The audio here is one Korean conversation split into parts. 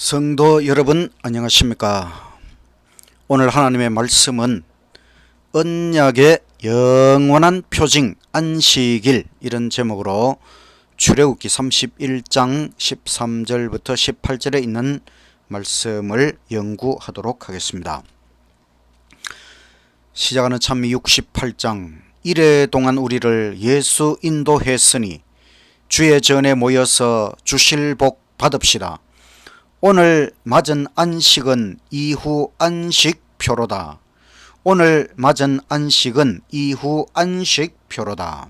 성도 여러분 안녕하십니까? 오늘 하나님의 말씀은 언약의 영원한 표징 안식일 이런 제목으로 출애굽기 31장 13절부터 18절에 있는 말씀을 연구하도록 하겠습니다. 시작하는 찬미 68장 이래 동안 우리를 예수 인도했으니 주의 전에 모여서 주실 복 받읍시다. 오늘 맞은 안식은 이후 안식표로다. 오늘 맞은 안식은 이후 안식표로다.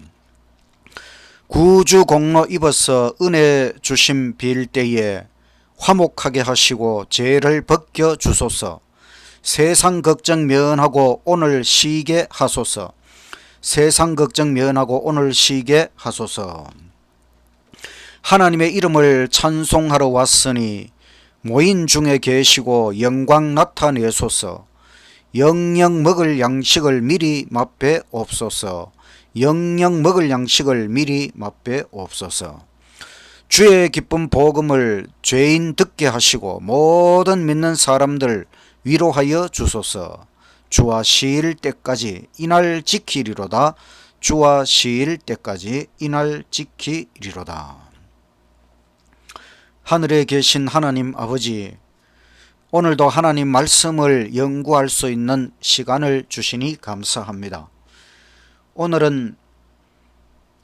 구주 공로 입어서 은혜 주심 빌 때에 화목하게 하시고 죄를 벗겨 주소서. 세상 걱정 면하고 오늘 쉬게 하소서. 세상 걱정 면하고 오늘 쉬게 하소서. 하나님의 이름을 찬송하러 왔으니 모인 중에 계시고 영광 나타내소서. 영영 먹을 양식을 미리 맛배 옵소서. 영영 먹을 양식을 미리 맛배 옵소서. 주의 기쁜 복음을 죄인 듣게 하시고 모든 믿는 사람들 위로하여 주소서. 주와 시일 때까지 이날 지키리로다. 주와 시일 때까지 이날 지키리로다. 하늘에 계신 하나님 아버지, 오늘도 하나님 말씀을 연구할 수 있는 시간을 주시니 감사합니다. 오늘은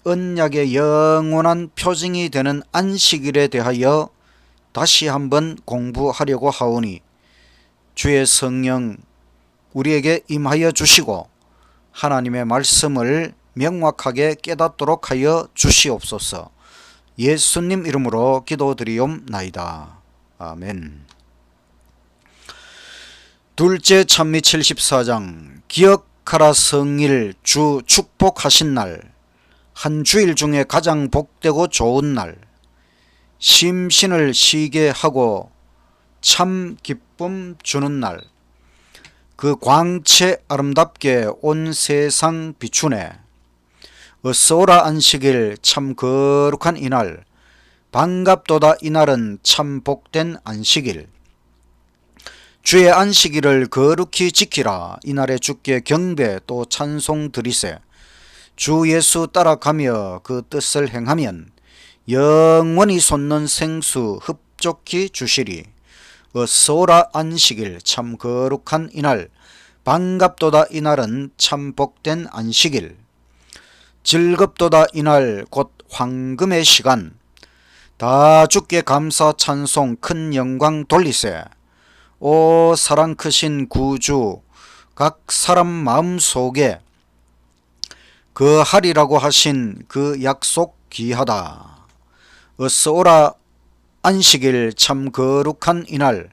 언약의 영원한 표징이 되는 안식일에 대하여 다시 한번 공부하려고 하오니 주의 성령 우리에게 임하여 주시고 하나님의 말씀을 명확하게 깨닫도록 하여 주시옵소서. 예수님 이름으로 기도드리옵나이다. 아멘. 둘째 찬미 74장 기억하라 성일 주 축복하신 날, 한 주일 중에 가장 복되고 좋은 날, 심신을 쉬게 하고 참 기쁨 주는 날, 그 광채 아름답게 온 세상 비추네. 어서오라 안식일 참 거룩한 이날, 반갑도다 이날은 참 복된 안식일. 주의 안식일을 거룩히 지키라. 이날에 주께 경배 또 찬송 드리세. 주 예수 따라가며 그 뜻을 행하면 영원히 솟는 생수 흡족히 주시리. 어서오라 안식일 참 거룩한 이날, 반갑도다 이날은 참 복된 안식일. 즐겁도다 이날 곧 황금의 시간, 다 주께 감사 찬송 큰 영광 돌리세. 오 사랑 크신 구주, 각 사람 마음속에 그 하리라고 하신 그 약속 귀하다. 어서오라 안식일 참 거룩한 이날,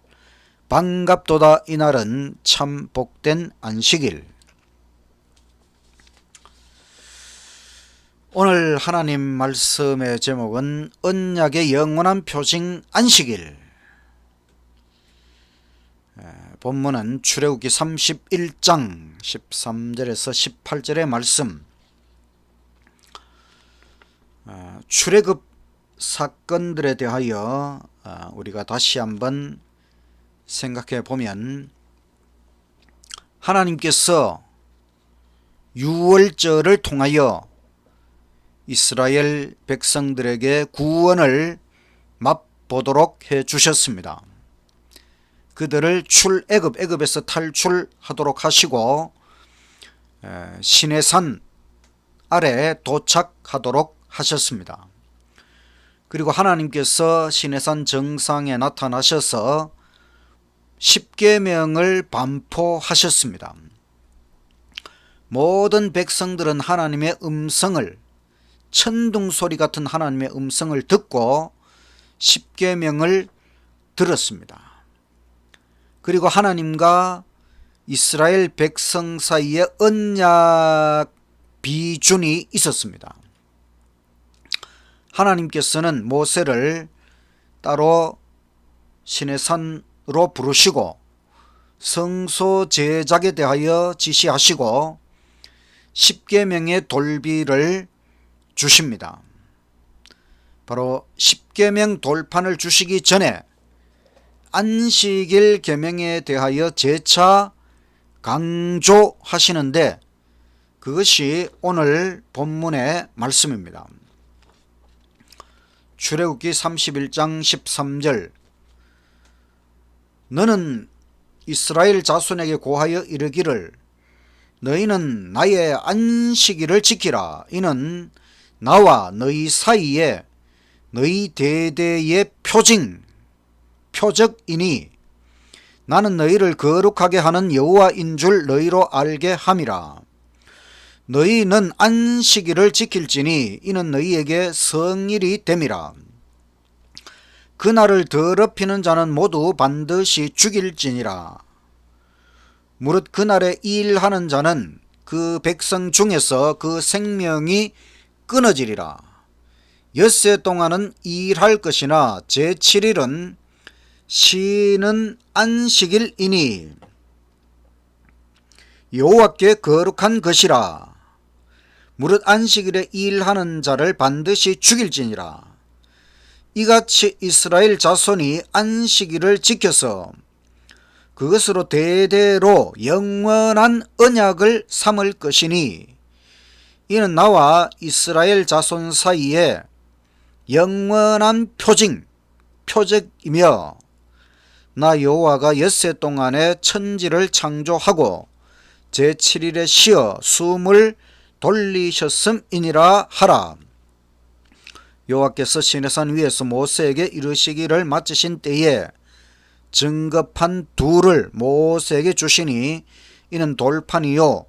반갑도다 이날은 참 복된 안식일. 오늘 하나님 말씀의 제목은 언약의 영원한 표징 안식일. 본문은 출애굽기 31장 13절에서 18절의 말씀. 출애굽 사건들에 대하여 우리가 다시 한번 생각해 보면 하나님께서 유월절을 통하여 이스라엘 백성들에게 구원을 맛보도록 해 주셨습니다. 그들을 애굽에서 탈출하도록 하시고 시내산 아래에 도착하도록 하셨습니다. 그리고 하나님께서 시내산 정상에 나타나셔서 십계명을 반포하셨습니다. 모든 백성들은 하나님의 음성을, 천둥소리 같은 하나님의 음성을 듣고 십계명을 들었습니다. 그리고 하나님과 이스라엘 백성 사이에 언약 비준이 있었습니다. 하나님께서는 모세를 따로 시내산으로 부르시고 성소 제작에 대하여 지시하시고 십계명의 돌비를 주십니다. 바로 십계명 돌판을 주시기 전에 안식일 계명에 대하여 재차 강조하시는데 그것이 오늘 본문의 말씀입니다. 출애굽기 31장 13절 너는 이스라엘 자손에게 고하여 이르기를 너희는 나의 안식일을 지키라. 이는 나와 너희 사이에 너희 대대의 표적이니 나는 너희를 거룩하게 하는 여호와인 줄 너희로 알게 함이라. 너희는 안식일을 지킬지니 이는 너희에게 성일이 됨이라. 그날을 더럽히는 자는 모두 반드시 죽일지니라. 무릇 그날에 일하는 자는 그 백성 중에서 그 생명이 끊어지리라. 엿새 동안은 일할 것이나 제7일은 쉬는 안식일이니 여호와께 거룩한 것이라. 무릇 안식일에 일하는 자를 반드시 죽일지니라. 이같이 이스라엘 자손이 안식일을 지켜서 그것으로 대대로 영원한 언약을 삼을 것이니 이는 나와 이스라엘 자손 사이에 영원한 표적이며 나 여호와가 엿새 동안에 천지를 창조하고 제7일에 쉬어 숨을 돌리셨음이니라 하라. 여호와께서 시내산 위에서 모세에게 이르시기를 마치신 때에 증거판 둘을 모세에게 주시니 이는 돌판이요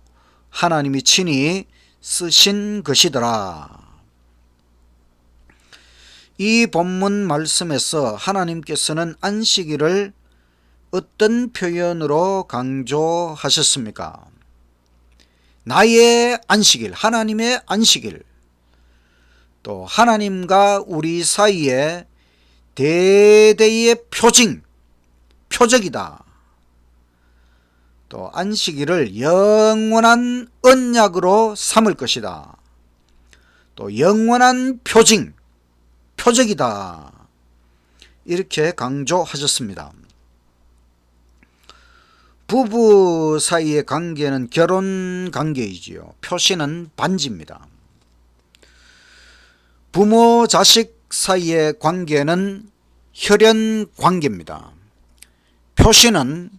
하나님이 친히 쓰신 것이더라. 이 본문 말씀에서 하나님께서는 안식일을 어떤 표현으로 강조하셨습니까? 나의 안식일, 하나님의 안식일, 또 하나님과 우리 사이에 대대의 표적이다. 또 안식일을 영원한 언약으로 삼을 것이다. 또 영원한 표적이다. 이렇게 강조하셨습니다. 부부 사이의 관계는 결혼 관계이지요. 표시는 반지입니다. 부모 자식 사이의 관계는 혈연 관계입니다. 표시는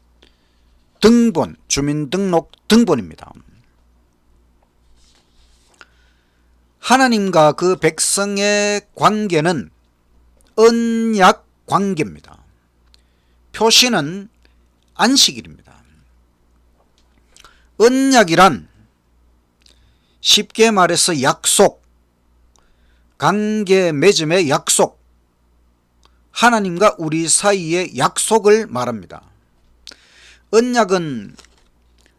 등본, 주민등록 등본입니다. 하나님과 그 백성의 관계는 언약 관계입니다. 표시는 안식일입니다. 언약이란 쉽게 말해서 약속, 관계 맺음의 약속, 하나님과 우리 사이의 약속을 말합니다. 언약은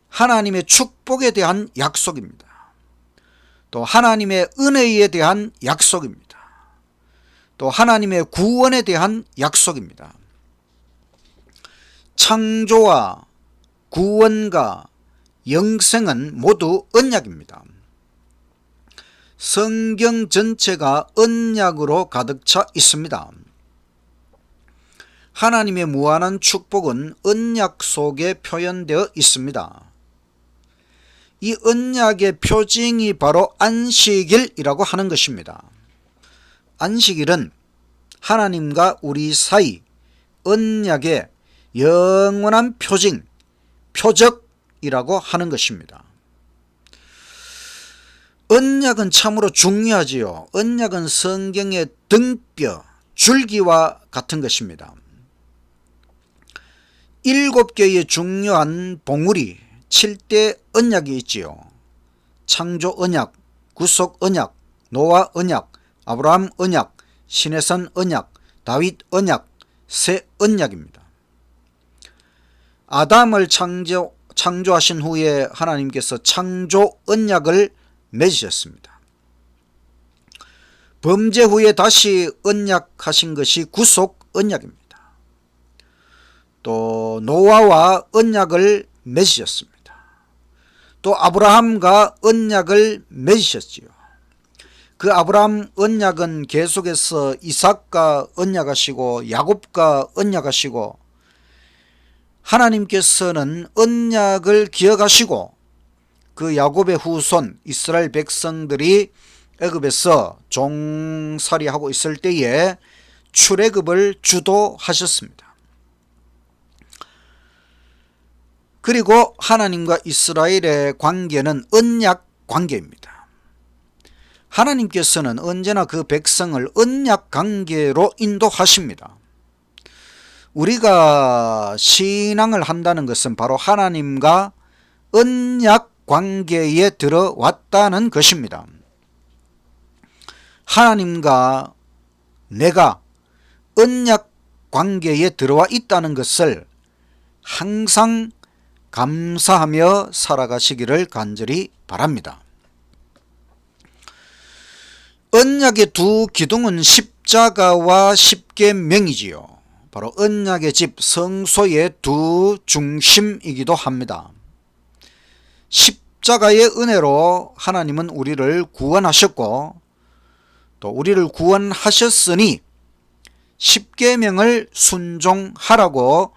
하나님의 축복에 대한 약속입니다. 또 하나님의 은혜에 대한 약속입니다. 또 하나님의 구원에 대한 약속입니다. 창조와 구원과 영생은 모두 언약입니다. 성경 전체가 언약으로 가득 차 있습니다. 하나님의 무한한 축복은 언약 속에 표현되어 있습니다. 이 언약의 표징이 바로 안식일이라고 하는 것입니다. 안식일은 하나님과 우리 사이 언약의 영원한 표적이라고 하는 것입니다. 언약은 참으로 중요하지요. 언약은 성경의 등뼈, 줄기와 같은 것입니다. 7개의 중요한 봉우리, 7대 언약이 있지요. 창조 언약, 구속 언약, 노아 언약, 아브라함 언약, 시내산 언약, 다윗 언약, 새 언약입니다. 아담을 창조하신 후에 하나님께서 창조 언약을 맺으셨습니다. 범죄 후에 다시 언약하신 것이 구속 언약입니다. 또 노아와 언약을 맺으셨습니다. 또 아브라함과 언약을 맺으셨지요. 그 아브라함 언약은 계속해서 이삭과 언약하시고 야곱과 언약하시고 하나님께서는 언약을 기억하시고 그 야곱의 후손 이스라엘 백성들이 애굽에서 종살이하고 있을 때에 출애굽을 주도하셨습니다. 그리고 하나님과 이스라엘의 관계는 언약 관계입니다. 하나님께서는 언제나 그 백성을 언약 관계로 인도하십니다. 우리가 신앙을 한다는 것은 바로 하나님과 언약 관계에 들어왔다는 것입니다. 하나님과 내가 언약 관계에 들어와 있다는 것을 항상 감사하며 살아가시기를 간절히 바랍니다. 언약의 두 기둥은 십자가와 십계명이지요. 바로 언약의 집 성소의 두 중심이기도 합니다. 십자가의 은혜로 하나님은 우리를 구원하셨고 또 우리를 구원하셨으니 십계명을 순종하라고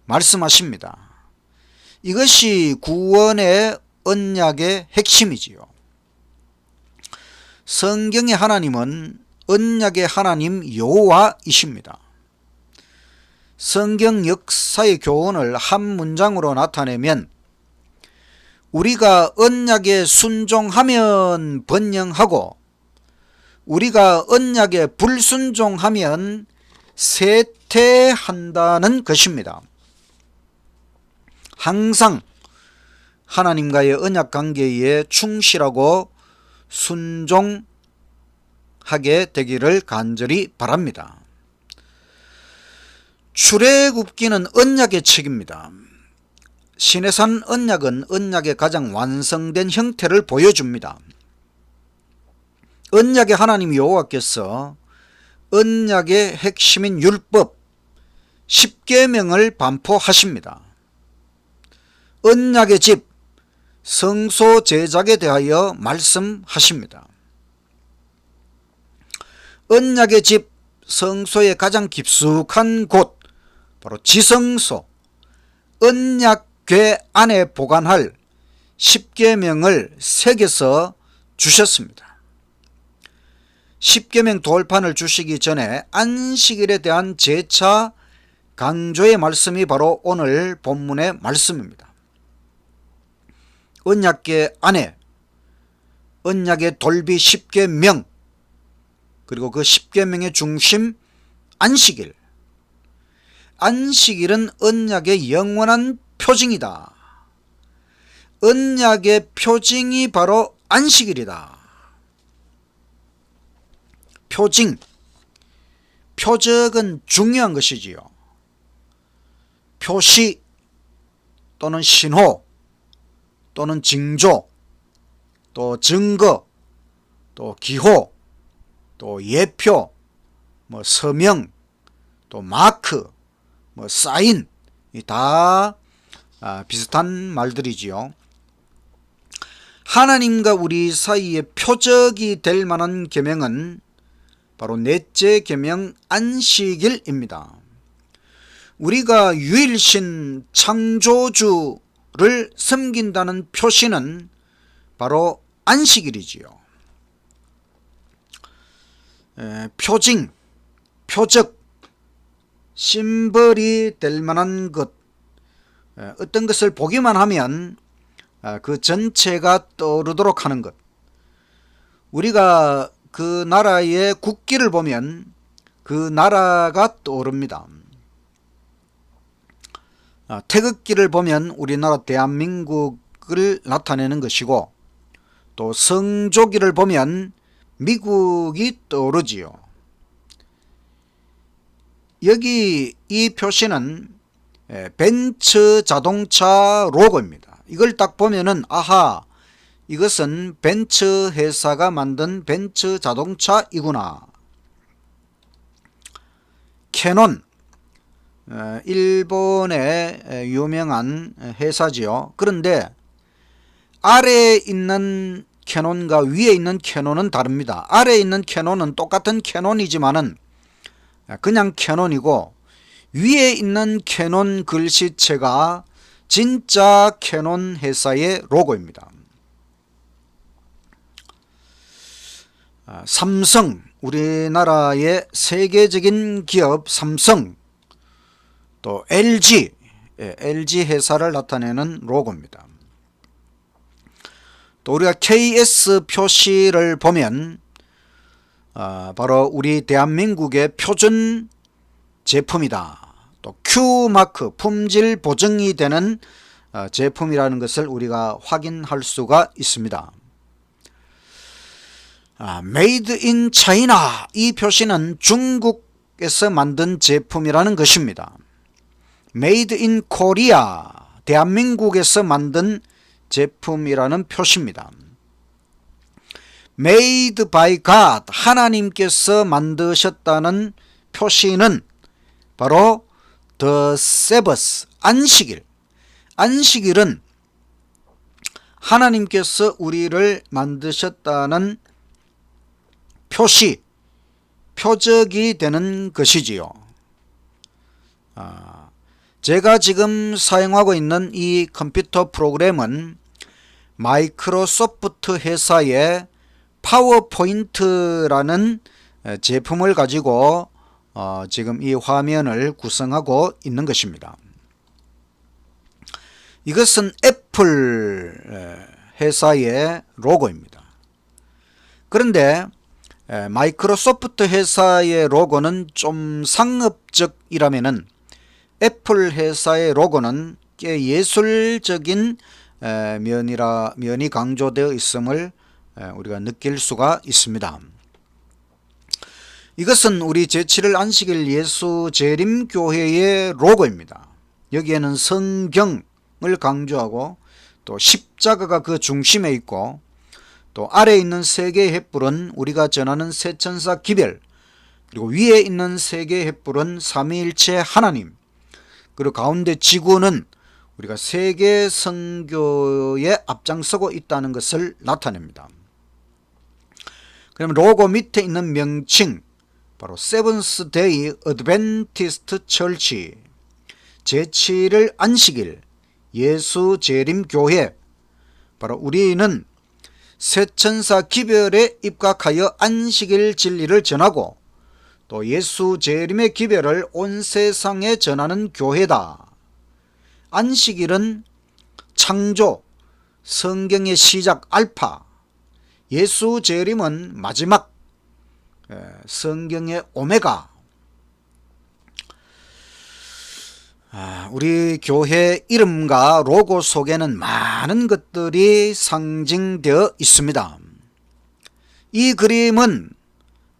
말씀하십니다. 이것이 구원의 언약의 핵심이지요. 성경의 하나님은 언약의 하나님 여호와이십니다. 성경 역사의 교훈을 한 문장으로 나타내면 우리가 언약에 순종하면 번영하고 우리가 언약에 불순종하면 쇠퇴한다는 것입니다. 항상 하나님과의 언약 관계에 충실하고 순종하게 되기를 간절히 바랍니다. 출애굽기는 언약의 책입니다. 시내산 언약은 언약의 가장 완성된 형태를 보여줍니다. 언약의 하나님 여호와께서 언약의 핵심인 율법, 십계명을 반포하십니다. 언약의 집, 성소 제작에 대하여 말씀하십니다. 언약의 집, 성소의 가장 깊숙한 곳, 바로 지성소, 언약궤 안에 보관할 십계명을 새겨서 주셨습니다. 십계명 돌판을 주시기 전에 안식일에 대한 재차 강조의 말씀이 바로 오늘 본문의 말씀입니다. 언약궤 안에 언약의 돌비 십계명, 그리고 그 십계명의 중심 안식일. 안식일은 언약의 영원한 표징이다. 언약의 표징이 바로 안식일이다. 표징, 표적은 중요한 것이지요. 표시 또는 신호 또는 징조, 또 증거, 또 기호, 또 예표, 서명, 또 마크, 사인, 다 비슷한 말들이지요. 하나님과 우리 사이의 표적이 될 만한 계명은 바로 넷째 계명 안식일입니다. 우리가 유일신 창조주를 섬긴다는 표시는 바로 안식일이지요. 표징, 표적, 심벌이 될 만한 것, 어떤 것을 보기만 하면 그 전체가 떠오르도록 하는 것. 우리가 그 나라의 국기를 보면 그 나라가 떠오릅니다. 태극기를 보면 우리나라 대한민국을 나타내는 것이고, 또 성조기를 보면 미국이 떠오르지요. 여기 이 표시는 벤츠 자동차 로고입니다. 이걸 딱 보면은 아하, 이것은 벤츠 회사가 만든 벤츠 자동차이구나. 캐논, 일본의 유명한 회사지요. 그런데 아래에 있는 캐논과 위에 있는 캐논은 다릅니다. 아래에 있는 캐논은 똑같은 캐논이지만은 그냥 캐논이고, 위에 있는 캐논 글씨체가 진짜 캐논 회사의 로고입니다. 삼성, 우리나라의 세계적인 기업 삼성, 또 LG, LG 회사를 나타내는 로고입니다. 또 우리가 KS 표시를 보면 바로 우리 대한민국의 표준 제품이다. 또 Q마크, 품질 보증이 되는 제품이라는 것을 우리가 확인할 수가 있습니다. Made in China, 이 표시는 중국에서 만든 제품이라는 것입니다. Made in Korea, 대한민국에서 만든 제품이라는 표시입니다. Made by God, 하나님께서 만드셨다는 표시는 바로 The Sabbath, 안식일. 안식일은 하나님께서 우리를 만드셨다는 표시, 표적이 되는 것이지요. 제가 지금 사용하고 있는 이 컴퓨터 프로그램은 마이크로소프트 회사의 파워포인트라는 제품을 가지고 지금 이 화면을 구성하고 있는 것입니다. 이것은 애플 회사의 로고입니다. 그런데 마이크로소프트 회사의 로고는 좀 상업적이라면은 애플 회사의 로고는 꽤 예술적인 면이 강조되어 있음을 우리가 느낄 수가 있습니다. 이것은 우리 제7일 안식일 예수 재림교회의 로고입니다. 여기에는 성경을 강조하고 또 십자가가 그 중심에 있고 또 아래에 있는 세 개의 횃불은 우리가 전하는 세천사 기별, 그리고 위에 있는 세 개의 횃불은 삼위일체 하나님, 그리고 가운데 지구는 우리가 세계 선교에 앞장서고 있다는 것을 나타냅니다. 그럼 로고 밑에 있는 명칭, 바로 세븐스 데이 어드벤티스트 철치, 제7일 안식일 예수 재림 교회, 바로 우리는 세천사 기별에 입각하여 안식일 진리를 전하고 또 예수 재림의 기별을 온 세상에 전하는 교회다. 안식일은 창조, 성경의 시작 알파, 예수 재림은 마지막, 성경의 오메가. 우리 교회 이름과 로고 속에는 많은 것들이 상징되어 있습니다. 이 그림은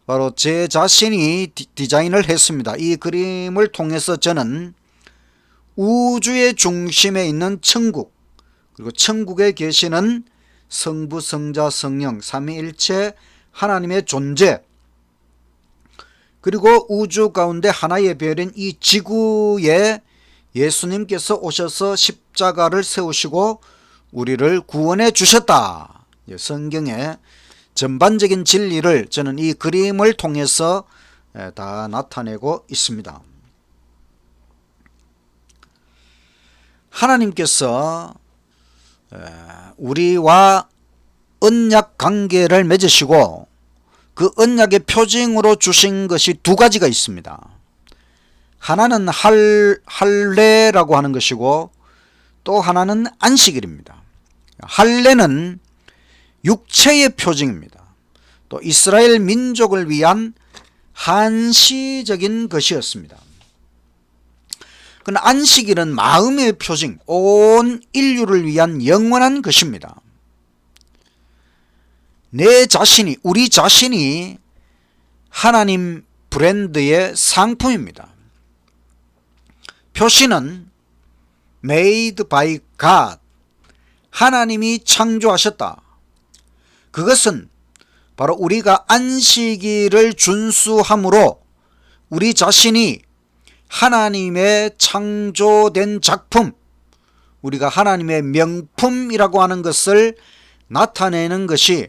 바로 제 자신이 디자인을 했습니다. 이 그림을 통해서 저는 우주의 중심에 있는 천국, 그리고 천국에 계시는 성부, 성자, 성령, 삼위일체 하나님의 존재, 그리고 우주 가운데 하나의 별인 이 지구에 예수님께서 오셔서 십자가를 세우시고 우리를 구원해 주셨다. 성경의 전반적인 진리를 저는 이 그림을 통해서 다 나타내고 있습니다. 하나님께서 우리와 언약 관계를 맺으시고 그 언약의 표징으로 주신 것이 두 가지가 있습니다. 하나는 할례라고 하는 것이고 또 하나는 안식일입니다. 할례는 육체의 표징입니다. 또 이스라엘 민족을 위한 한시적인 것이었습니다. 그러나 안식일은 마음의 표징, 온 인류를 위한 영원한 것입니다. 내 자신이, 우리 자신이 하나님 브랜드의 상품입니다. 표시는 made by God, 하나님이 창조하셨다. 그것은 바로 우리가 안식일을 준수함으로 우리 자신이 하나님의 창조된 작품, 우리가 하나님의 명품이라고 하는 것을 나타내는 것이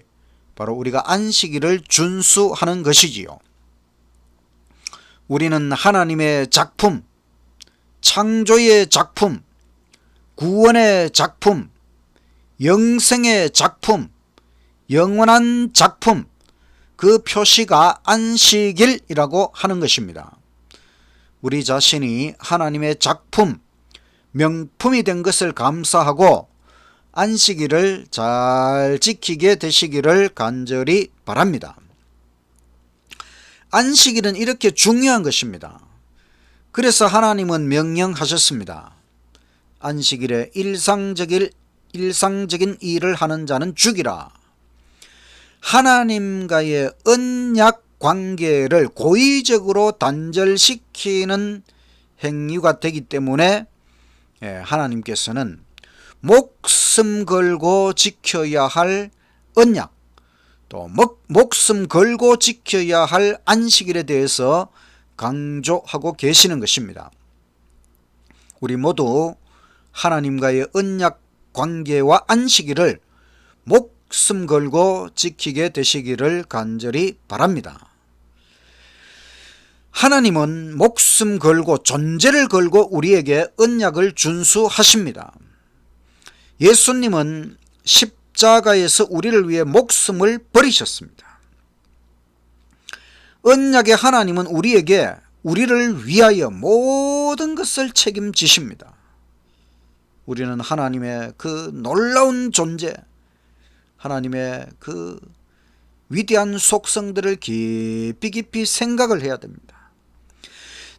바로 우리가 안식일을 준수하는 것이지요. 우리는 하나님의 작품, 창조의 작품, 구원의 작품, 영생의 작품, 영원한 작품, 그 표시가 안식일이라고 하는 것입니다. 우리 자신이 하나님의 작품, 명품이 된 것을 감사하고 안식일을 잘 지키게 되시기를 간절히 바랍니다. 안식일은 이렇게 중요한 것입니다. 그래서 하나님은 명령하셨습니다. 안식일에 일상적인 일을 하는 자는 죽이라. 하나님과의 언약 관계를 고의적으로 단절시키는 행위가 되기 때문에 하나님께서는 목숨 걸고 지켜야 할 언약, 또 목숨 걸고 지켜야 할 안식일에 대해서 강조하고 계시는 것입니다. 우리 모두 하나님과의 언약 관계와 안식일을 목숨 걸고 지키게 되시기를 간절히 바랍니다. 하나님은 목숨 걸고 존재를 걸고 우리에게 언약을 준수하십니다. 예수님은 십자가에서 우리를 위해 목숨을 버리셨습니다. 언약의 하나님은 우리를 위하여 모든 것을 책임지십니다. 우리는 하나님의 그 놀라운 존재, 하나님의 그 위대한 속성들을 깊이 생각을 해야 됩니다.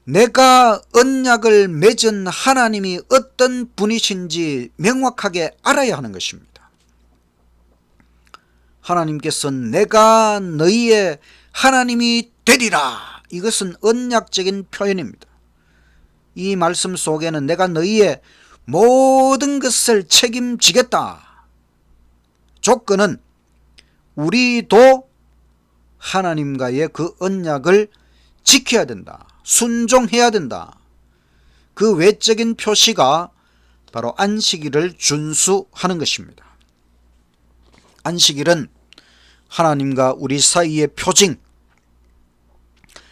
내가 언약을 맺은 하나님이 어떤 분이신지 명확하게 알아야 하는 것입니다. 하나님께서 내가 너희의 하나님이 되리라. 이것은 언약적인 표현입니다. 이 말씀 속에는 내가 너희의 모든 것을 책임지겠다. 조건은 우리도 하나님과의 그 언약을 지켜야 된다. 순종해야 된다. 그 외적인 표시가 바로 안식일을 준수하는 것입니다. 안식일은 하나님과 우리 사이의 표징,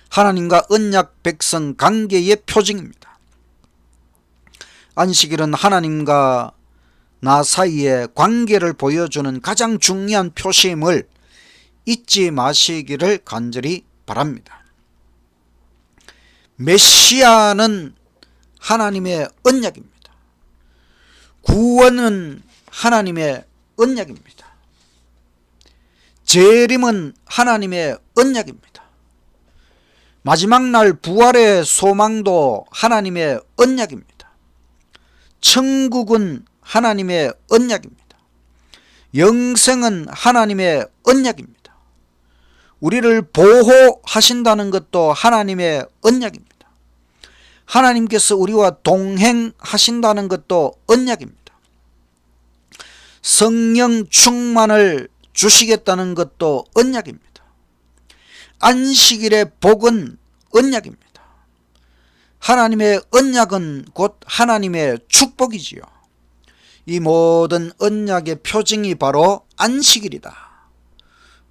하나님과 언약 백성 관계의 표징입니다. 안식일은 하나님과 나 사이의 관계를 보여주는 가장 중요한 표시임을 잊지 마시기를 간절히 바랍니다. 메시아는 하나님의 언약입니다. 구원은 하나님의 언약입니다. 재림은 하나님의 언약입니다. 마지막 날 부활의 소망도 하나님의 언약입니다. 천국은 하나님의 언약입니다. 영생은 하나님의 언약입니다. 우리를 보호하신다는 것도 하나님의 언약입니다. 하나님께서 우리와 동행하신다는 것도 언약입니다. 성령 충만을 주시겠다는 것도 언약입니다. 안식일의 복은 언약입니다. 하나님의 언약은 곧 하나님의 축복이지요. 이 모든 언약의 표징이 바로 안식일이다.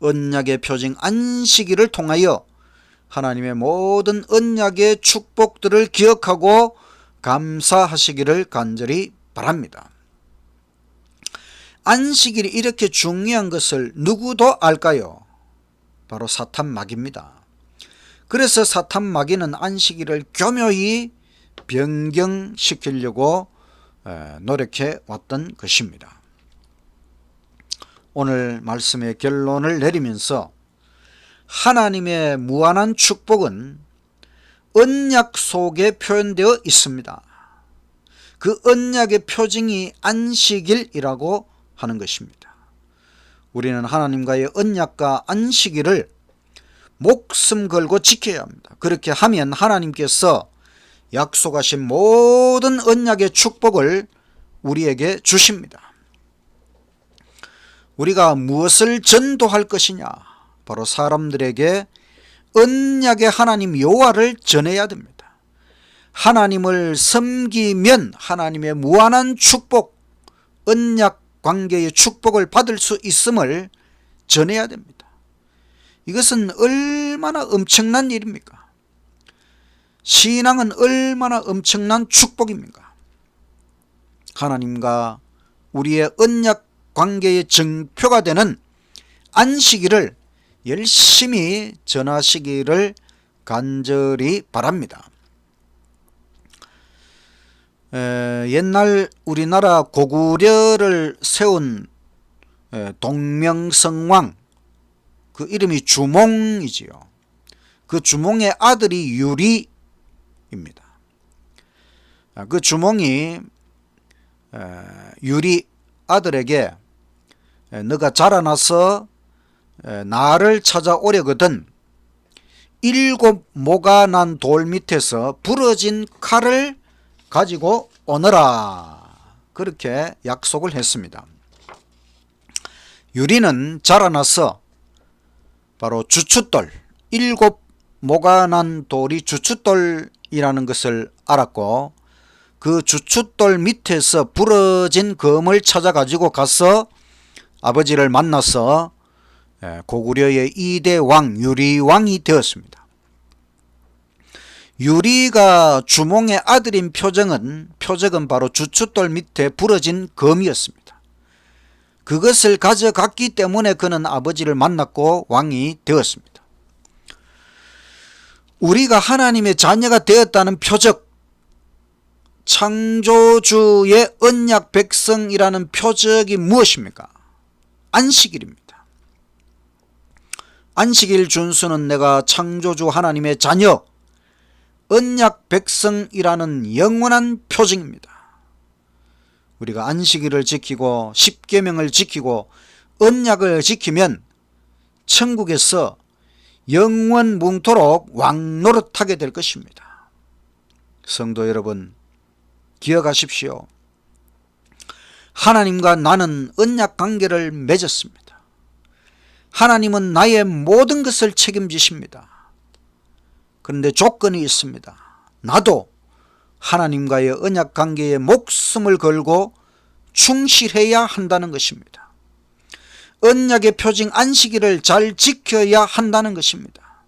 언약의 표징 안식일을 통하여 하나님의 모든 언약의 축복들을 기억하고 감사하시기를 간절히 바랍니다. 안식일이 이렇게 중요한 것을 누구도 알까요? 바로 사탄 마귀입니다. 그래서 사탄 마귀는 안식일을 교묘히 변경시키려고 노력해 왔던 것입니다. 오늘 말씀의 결론을 내리면서 하나님의 무한한 축복은 언약 속에 표현되어 있습니다. 그 언약의 표징이 안식일이라고 하는 것입니다. 우리는 하나님과의 언약과 안식일을 목숨 걸고 지켜야 합니다. 그렇게 하면 하나님께서 약속하신 모든 언약의 축복을 우리에게 주십니다. 우리가 무엇을 전도할 것이냐? 바로 사람들에게 언약의 하나님 여호와를 전해야 됩니다. 하나님을 섬기면 하나님의 무한한 축복, 언약 관계의 축복을 받을 수 있음을 전해야 됩니다. 이것은 얼마나 엄청난 일입니까? 신앙은 얼마나 엄청난 축복입니까? 하나님과 우리의 언약 관계의 증표가 되는 안식일을 열심히 전하시기를 간절히 바랍니다. 옛날 우리나라 고구려를 세운 동명성왕, 그 이름이 주몽이지요. 그 주몽의 아들이 유리입니다. 그 주몽이 유리 아들에게 너가 자라나서 나를 찾아오려거든 7 모가 난 돌 밑에서 부러진 칼을 가지고 오너라, 그렇게 약속을 했습니다. 유리는 자라나서 바로 주춧돌, 7 모가 난 돌이 주춧돌이라는 것을 알았고, 그 주춧돌 밑에서 부러진 검을 찾아가지고 가서 아버지를 만나서 고구려의 2대 왕 유리왕이 되었습니다. 유리가 주몽의 아들인 표적은 바로 주춧돌 밑에 부러진 검이었습니다. 그것을 가져갔기 때문에 그는 아버지를 만났고 왕이 되었습니다. 우리가 하나님의 자녀가 되었다는 표적, 창조주의 언약 백성이라는 표적이 무엇입니까? 안식일입니다. 안식일 준수는 내가 창조주 하나님의 자녀, 언약 백성이라는 영원한 표징입니다. 우리가 안식일을 지키고 십계명을 지키고 언약을 지키면 천국에서 영원 뭉토록 왕노릇하게 될 것입니다. 성도 여러분, 기억하십시오. 하나님과 나는 언약 관계를 맺었습니다. 하나님은 나의 모든 것을 책임지십니다. 그런데 조건이 있습니다. 나도 하나님과의 언약 관계에 목숨을 걸고 충실해야 한다는 것입니다. 언약의 표징 안식일을 잘 지켜야 한다는 것입니다.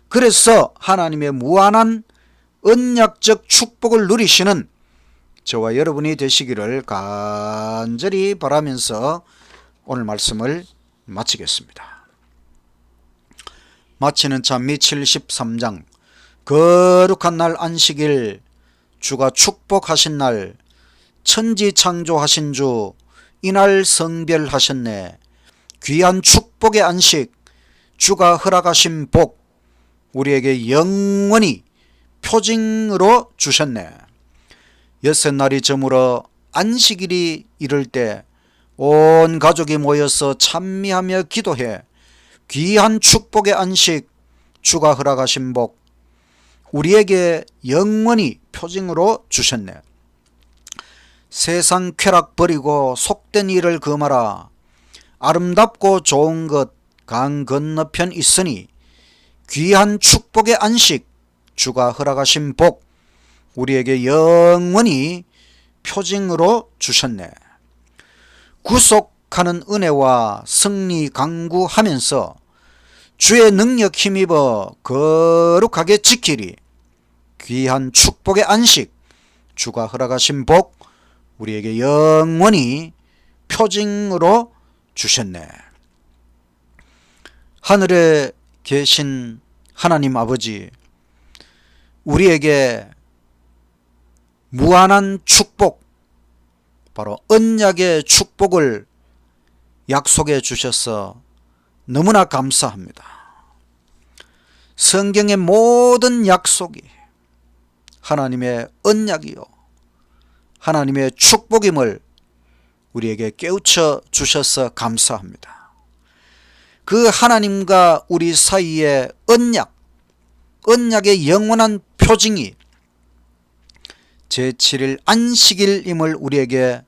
그래서 하나님의 무한한 언약적 축복을 누리시는 저와 여러분이 되시기를 간절히 바라면서 오늘 말씀을 마치겠습니다. 마치는 찬미 73장, 거룩한 날 안식일, 주가 축복하신 날, 천지 창조하신 주, 이날 성별하셨네. 귀한 축복의 안식, 주가 허락하신 복, 우리에게 영원히 표징으로 주셨네. 여섯날이 저물어 안식일이 이를 때 온 가족이 모여서 찬미하며 기도해 귀한 축복의 안식, 주가 허락하신 복, 우리에게 영원히 표징으로 주셨네. 세상 쾌락 버리고 속된 일을 금하라. 아름답고 좋은 것 강 건너편 있으니 귀한 축복의 안식, 주가 허락하신 복, 우리에게 영원히 표징으로 주셨네. 구속하는 은혜와 승리 강구하면서 주의 능력 힘입어 거룩하게 지키리. 귀한 축복의 안식, 주가 허락하신 복, 우리에게 영원히 표징으로 주셨네. 하늘에 계신 하나님 아버지, 우리에게 무한한 축복, 바로 언약의 축복을 약속해 주셔서 너무나 감사합니다. 성경의 모든 약속이 하나님의 언약이요 하나님의 축복임을 우리에게 깨우쳐 주셔서 감사합니다. 그 하나님과 우리 사이의 언약의 영원한 표징이 제7일 안식일임을 우리에게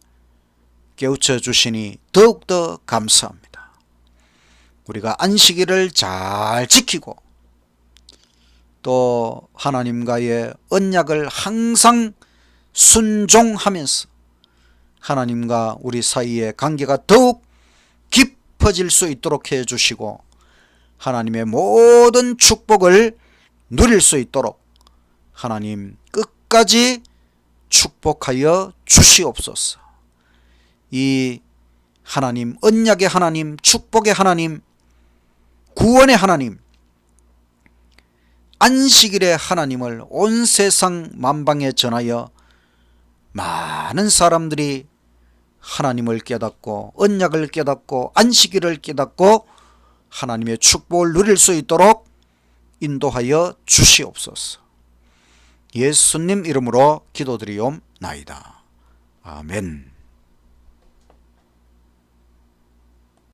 깨우쳐 주시니 더욱더 감사합니다. 우리가 안식일을 잘 지키고 또 하나님과의 언약을 항상 순종하면서 하나님과 우리 사이의 관계가 더욱 깊어질 수 있도록 해주시고 하나님의 모든 축복을 누릴 수 있도록 하나님 끝까지 축복하여 주시옵소서. 이 하나님, 언약의 하나님, 축복의 하나님, 구원의 하나님, 안식일의 하나님을 온 세상 만방에 전하여 많은 사람들이 하나님을 깨닫고 언약을 깨닫고 안식일을 깨닫고 하나님의 축복을 누릴 수 있도록 인도하여 주시옵소서. 예수님 이름으로 기도드리옵나이다. 아멘.